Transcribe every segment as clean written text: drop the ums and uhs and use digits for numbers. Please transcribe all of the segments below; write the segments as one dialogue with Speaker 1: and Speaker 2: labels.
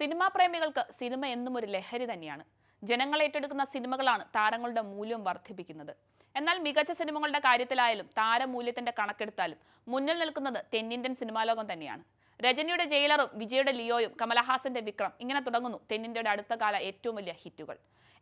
Speaker 1: Cinema പ്രേമികൾക്ക് cinema എന്നും ഒരു ലഹരി തന്നെയാണ്. ജനങ്ങൾ ഏറ്റെടുക്കുന്ന സിനിമകളാണ് താരങ്ങളുടെ മൂല്യം വർദ്ധിപ്പിക്കുന്നത്. എന്നാൽ മികച്ച സിനിമകളുടെ കാര്യത്തിലായാലും താരമൂല്യത്തിന്റെ കണക്കെടുത്താലും മുന്നിൽ നിൽക്കുന്നത് തെന്നിന്ത്യൻ സിനിമാലോകം തന്നെയാണ്. രജനിയുടെ ജയിലറും വിജയുടെ ലിയോയും കമലഹാസന്റെ വിക്രം ഇങ്ങനെ തുടങ്ങുന്നു തെന്നിന്ത്യയുടെ അടുത്ത കാല ഏറ്റവും വലിയ ഹിറ്റുകൾ.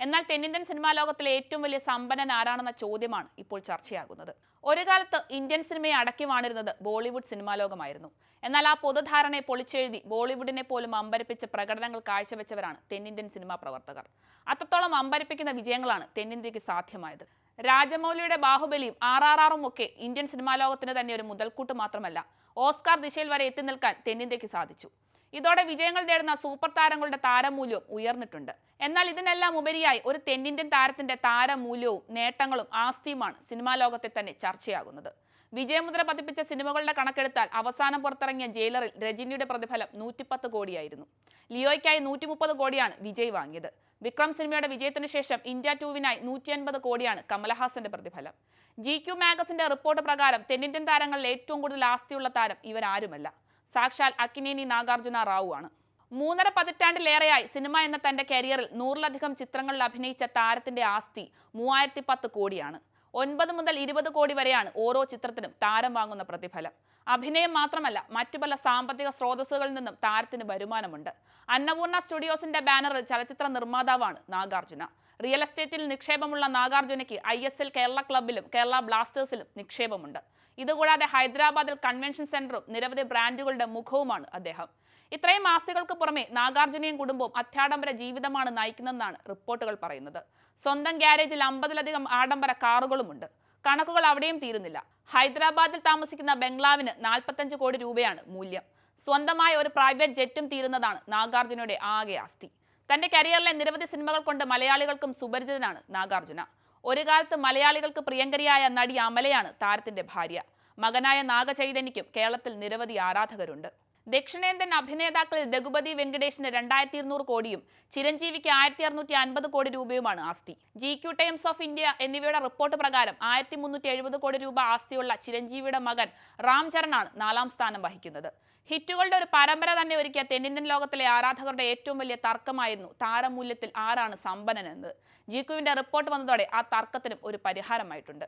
Speaker 1: എന്നാൽ തെന്നിന്ത്യൻ സിനിമാ ലോകത്തിലെ ഏറ്റവും വലിയ സമ്പന്നൻ ആരാണെന്ന ചോദ്യമാണ് ഇപ്പോൾ ചർച്ചയാകുന്നത്. ഒരു കാലത്ത് ഇന്ത്യൻ സിനിമയെ അടക്കി വാണിരുന്നത് ബോളിവുഡ് സിനിമാ ലോകമായിരുന്നു. എന്നാൽ ആ പൊതുധാരണയെ പൊളിച്ചെഴുതി ബോളിവുഡിനെ പോലും അമ്പരപ്പിച്ച പ്രകടനങ്ങൾ കാഴ്ചവെച്ചവരാണ് തെന്നിന്ത്യൻ സിനിമാ പ്രവർത്തകർ. അത്രത്തോളം അമ്പരപ്പിക്കുന്ന വിജയങ്ങളാണ് തെന്നിന്ത്യക്ക് സാധ്യമായത്. രാജമൗലിയുടെ ബാഹുബലിയും RRRഉം ഒക്കെ ഇന്ത്യൻ സിനിമാ ലോകത്തിന് തന്നെ ഒരു മുതൽക്കൂട്ട് മാത്രമല്ല, ഓസ്കാർ ദിശയിൽ വരെ എത്തി നിൽക്കാൻ തെന്നിന്ത്യക്ക് സാധിച്ചു. ഇതോടെ വിജയങ്ങൾ നേടുന്ന സൂപ്പർ താരങ്ങളുടെ താരമൂല്യവും ഉയർന്നിട്ടുണ്ട്. എന്നാൽ ഇതിനെല്ലാം ഉപരിയായി ഒരു തെന്നിന്ത്യൻ താരത്തിന്റെ താരമൂല്യവും നേട്ടങ്ങളും ആസ്തിയുമാണ് സിനിമാ ലോകത്തെ തന്നെ ചർച്ചയാകുന്നത്. വിജയമുദ്ര പതിപ്പിച്ച സിനിമകളുടെ കണക്കെടുത്താൽ അവസാനം പുറത്തിറങ്ങിയ ജയിലറിൽ രജനിയുടെ പ്രതിഫലം 110 കോടിയായിരുന്നു. ലിയോയ്ക്കായി 130 കോടിയാണ് വിജയ് വാങ്ങിയത്. വിക്രം സിനിമയുടെ വിജയത്തിന് ശേഷം ഇന്ത്യ 2വിനായി 150 കോടിയാണ് കമലഹാസന്റെ പ്രതിഫലം. GQ മാഗസിന്റെ റിപ്പോർട്ട് പ്രകാരം തെന്നിന്ത്യൻ താരങ്ങളിൽ ഏറ്റവും കൂടുതൽ ആസ്തിയുള്ള താരം ഇവരാരുമല്ല, സാക്ഷാൽ അക്കിനേനി നാഗാർജുന റാവു ആണ്. 3.5 പതിറ്റാണ്ടിലേറെയായി സിനിമ എന്ന തന്റെ കരിയറിൽ 100-ലധികം ചിത്രങ്ങളിൽ അഭിനയിച്ച താരത്തിന്റെ ആസ്തി 3010 കോടിയാണ്. 9 മുതൽ 20 കോടി വരെയാണ് ഓരോ ചിത്രത്തിനും താരം വാങ്ങുന്ന പ്രതിഫലം. അഭിനയം മാത്രമല്ല, മറ്റു പല സാമ്പത്തിക സ്രോതസ്സുകളിൽ നിന്നും താരത്തിന് വരുമാനമുണ്ട്. അന്നപൂർണ സ്റ്റുഡിയോസിന്റെ ബാനറിൽ ചലച്ചിത്ര നിർമ്മാതാവാണ് നാഗാർജുന. റിയൽ എസ്റ്റേറ്റിൽ നിക്ഷേപമുള്ള നാഗാർജുനയ്ക്ക് ISL കേരള ക്ലബിലും കേരള ബ്ലാസ്റ്റേഴ്സിലും നിക്ഷേപമുണ്ട്. ഇതുകൂടാതെ ഹൈദരാബാദിൽ കൺവെൻഷൻ സെന്ററും നിരവധി ബ്രാൻഡുകളുടെ മുഖവുമാണ് അദ്ദേഹം. ഇത്രയും ആസ്തികൾക്ക് പുറമെ നാഗാർജുനയും കുടുംബവും അത്യാഡംബര ജീവിതമാണ് നയിക്കുന്നതെന്നാണ് റിപ്പോർട്ടുകൾ പറയുന്നത്. സ്വന്തം ഗ്യാരേജിൽ 50-ലധികം ആഡംബര കാറുകളുമുണ്ട്. കണക്കുകൾ അവിടെയും തീരുന്നില്ല. ഹൈദരാബാദിൽ താമസിക്കുന്ന ബംഗ്ലാവിന് 45 കോടി രൂപയാണ് മൂല്യം. സ്വന്തമായ ഒരു പ്രൈവറ്റ് ജെറ്റും തീരുന്നതാണ് നാഗാർജുനയുടെ ആകെ ആസ്തി. തന്റെ കരിയറിലെ നിരവധി സിനിമകൾ കൊണ്ട് മലയാളികൾക്കും സുപരിചിതനാണ് നാഗാർജുന. ഒരു കാലത്ത് മലയാളികൾക്ക് പ്രിയങ്കരിയായ നടി അമലയാണ് താരത്തിന്റെ ഭാര്യ. മകനായ നാഗചൈതന്യയ്ക്കും കേരളത്തിൽ നിരവധി ആരാധകരുണ്ട്. ദക്ഷിണേന്ത്യൻ അഭിനേതാക്കളിൽ രഘുപതി വെങ്കടേഷിന് 2200 കോടിയും ചിരഞ്ജീവിക്ക് 1650 കോടി രൂപയുമാണ് ആസ്തി. GQ ടൈംസ് ഓഫ് ഇന്ത്യ എന്നിവയുടെ റിപ്പോർട്ട് പ്രകാരം 1370 കോടി രൂപ ആസ്തിയുള്ള ചിരഞ്ജീവിയുടെ മകൻ റാം ചരണാണ് 4ാം സ്ഥാനം വഹിക്കുന്നത്. ഹിറ്റുകളുടെ ഒരു പരമ്പര തന്നെ ഒരുക്കിയ തെന്നിന്ത്യൻ ലോകത്തിലെ ആരാധകരുടെ ഏറ്റവും വലിയ തർക്കമായിരുന്നു താരമൂല്യത്തിൽ ആരാണ് സമ്പന്നൻ എന്നത്. GQവിന്റെ റിപ്പോർട്ട് വന്നതോടെ ആ തർക്കത്തിനും ഒരു പരിഹാരമായിട്ടുണ്ട്.